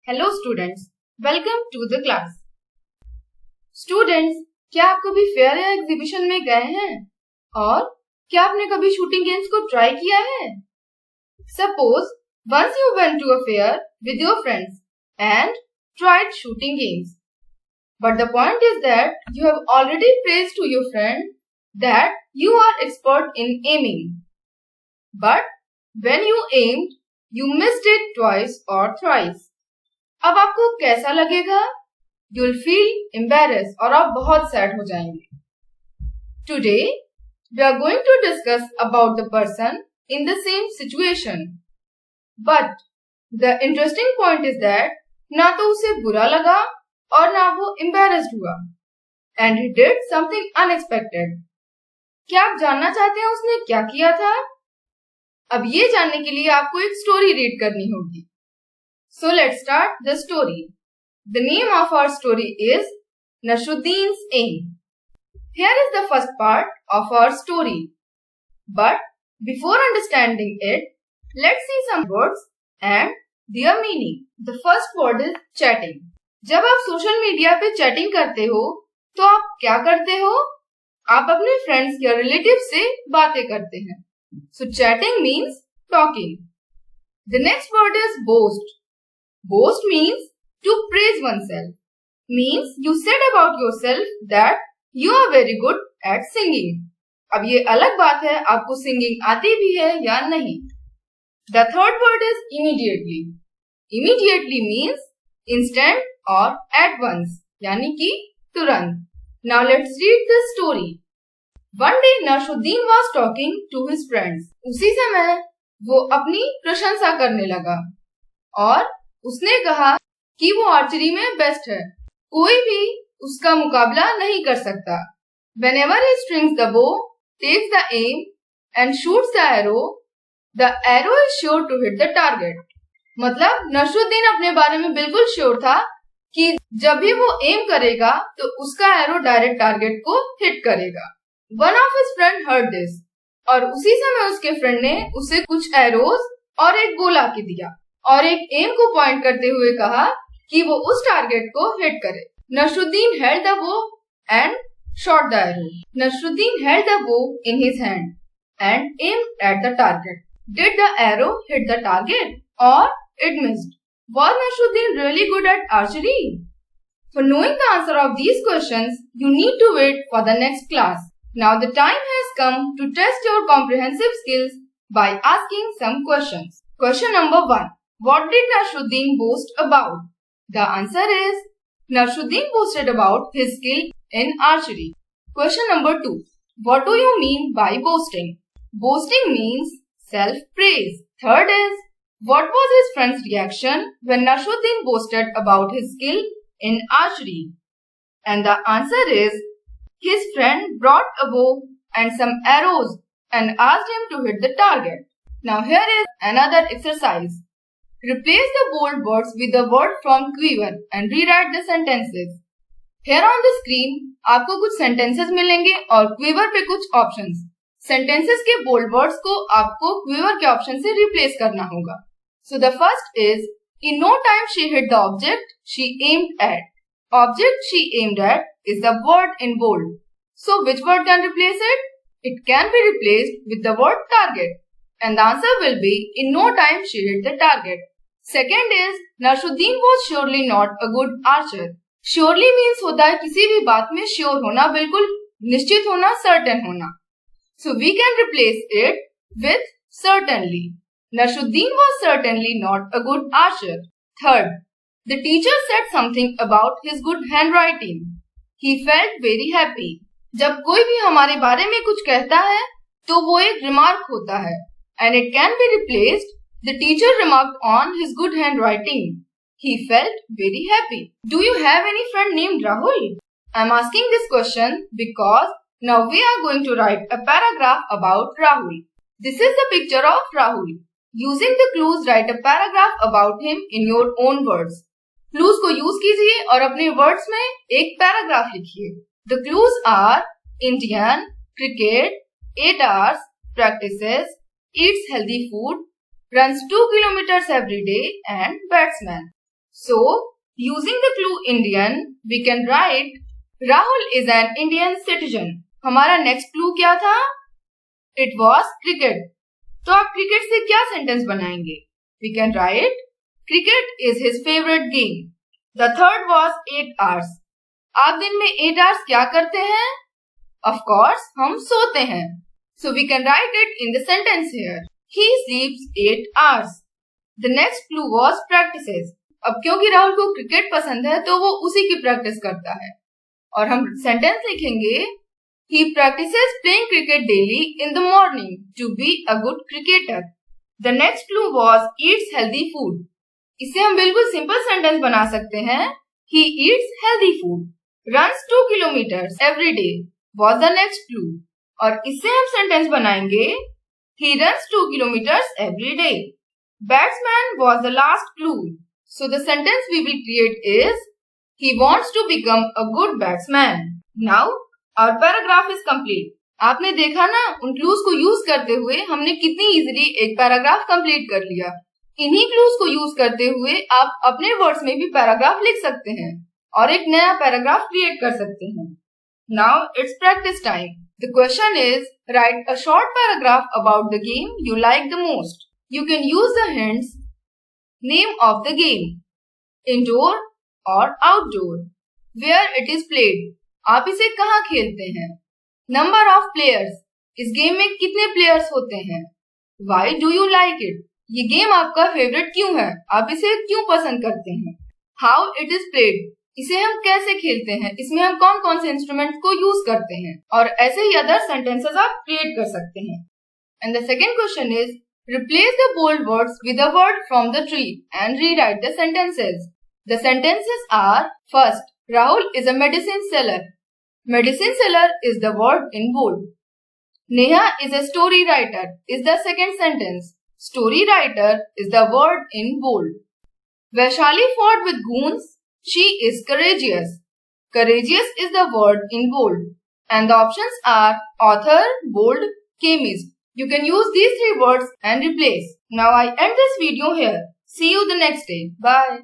Hello students, welcome to the class. Students, क्या आप कभी फेयर या एग्जीबिशन में गए हैं और क्या आपने कभी शूटिंग गेम्स को ट्राई किया है? Suppose once you went to a fair with your friends and tried shooting games, but the point is that you have already praised to your friend that you are expert in aiming, but when you aimed, you missed it twice or thrice. अब आपको कैसा लगेगा? You'll feel embarrassed और आप बहुत sad हो जाएंगे. Today, we are going to discuss about the person in the same situation. But the interesting point is that ना तो उसे बुरा लगा और ना वो embarrassed हुआ. And he did something unexpected. क्या आप जानना चाहते हैं उसने क्या किया था? अब ये जानने के लिए आपको एक स्टोरी रीड करनी होगी. So let's start the story. The name of our story is Nasruddin's Aim. Here is the first part of our story. But before understanding it, let's see some words and their meaning. The first word is chatting. जब आप social media पे chatting करते हो तो आप क्या करते हो? आप अपने फ्रेंड्स या रिलेटिव से बातें करते हैं. So chatting means talking. The next word is boast. Boast means to praise oneself. Means you said about yourself that you are very good at singing. अब ये अलग बात है आपको सिंगिंग आती भी है या नहीं. The third word is immediately. Immediately means instant or at once, यानी कि तुरंत. Now let's read the story. One day Nasruddin was talking to his friends. उसी समय वो अपनी प्रशंसा करने लगा और उसने कहा कि वो आर्चरी में बेस्ट है. कोई भी उसका मुकाबला नहीं कर सकता. Whenever he strings the bow, takes the aim and shoots the arrow is sure to hit the target. मतलब नसरुद्दीन अपने बारे में बिल्कुल श्योर था कि जब भी वो एम करेगा तो उसका एरो डायरेक्ट टारगेट को हिट करेगा. One of his friend heard this. और उसी समय उसके फ्रेंड ने उसे कुछ एरोज और एक बो ला के दिया और एक एम को पॉइंट करते हुए कहा कि वो उस टारगेट को हिट करे. Nasruddin held the bow and shot the arrow. Nasruddin held the bow in his hand and aimed at the target. Did the arrow hit the target or it missed? Was Nasruddin really good at archery? For knowing the answer of these questions, you need to wait for the next class. Now the time has come to test your comprehensive skills by asking some questions. Question number 1. What did Nasruddin boast about? The answer is Nasruddin boasted about his skill in archery. Question number 2. What do you mean by boasting? Boasting means self-praise. Third is, what was his friend's reaction when Nasruddin boasted about his skill in archery? And the answer is, his friend brought a bow and some arrows and asked him to hit the target. Now here is another exercise. Replace the bold words with the word from quiver and rewrite the sentences. Here on the screen, आपको कुछ sentences मिलेंगे और quiver पे कुछ options. Sentences के bold words को आपको quiver के option से replace करना होगा. So the first is, in no time she hit the object she aimed at. Object she aimed at is the word in bold. So which word can replace it? It can be replaced with the word target. And the answer will be, in no time she hit the target. Second is, Nasruddin was surely not a good archer. Surely means होता है किसी भी बात में sure होना, बिल्कुल निश्चित होना, certain होना. So we can replace it with certainly. Nasruddin was certainly not a good archer. Third, the teacher said something about his good handwriting. He felt very happy. जब कोई भी हमारे बारे में कुछ कहता है तो वो एक remark होता है. And it can be replaced. The teacher remarked on his good handwriting. He felt very happy. Do you have any friend named Rahul? I am asking this question because now we are going to write a paragraph about Rahul. This is the picture of Rahul. Using the clues, write a paragraph about him in your own words. Clues को use कीजिए और अपने words में एक paragraph लिखिए. The clues are Indian, cricket, 8 hours, practices, eats healthy food, runs 2 kilometers every day and batsman. So, using the clue Indian, we can write Rahul is an Indian citizen. हमारा next clue क्या था? It was cricket. तो आप cricket से क्या sentence बनाएंगे? We can write cricket is his favorite game. The third was 8 hours. आप दिन में 8 hours क्या करते हैं? Of course, हम सोते हैं. So we can write it in the sentence here. He sleeps 8 hours. The next clue was practices. अब क्योंकि राहुल को क्रिकेट पसंद है तो वो उसी की प्रैक्टिस करता है और हम सेंटेंस लिखेंगे He practices playing cricket daily in the morning to be a good cricketer. The next clue was eats healthy food. इसे हम बिल्कुल सिंपल सेंटेंस बना सकते हैं He eats healthy food. Runs 2 kilometers every day was the next clue. और इससे हम sentence बनाएंगे He runs 2 kilometers every day. Batsman was the last clue. So the sentence we will create is He wants to become a good batsman. Now our paragraph is complete. आपने देखा ना उन clues को use करते हुए हमने कितनी easily एक पैराग्राफ कंप्लीट कर लिया. इन्हीं क्लूज को यूज करते हुए आप अपने वर्ड्स में भी पैराग्राफ लिख सकते हैं और एक नया पैराग्राफ क्रिएट कर सकते हैं. Now it's practice time. The question is write a short paragraph about the game you like the most. You can use the hints name of the game, indoor or outdoor, where it is played. आप इसे कहाँ खेलते हैं? Number of players. इस game में कितने players होते हैं? Why do you like it? ये गेम आपका फेवरेट क्यों है? आप इसे क्यों पसंद करते हैं? How it is played. इसे हम कैसे खेलते हैं? इसमें हम कौन कौन से इंस्ट्रूमेंट को यूज करते हैं? और ऐसे ही अदर सेंटेंसेस आप क्रिएट कर सकते हैं. And the second question is replace the bold words with a word from the tree and rewrite the sentences. The sentences are first, Rahul is a medicine seller. Medicine seller is the word in bold. Neha is a story writer is the second sentence. Story writer is the word in bold. Vaishali fought with goons. She is courageous. Courageous is the word in bold. And the options are author, bold, chemist. You can use these 3 words and replace. Now I end this video here. See you the next day. Bye.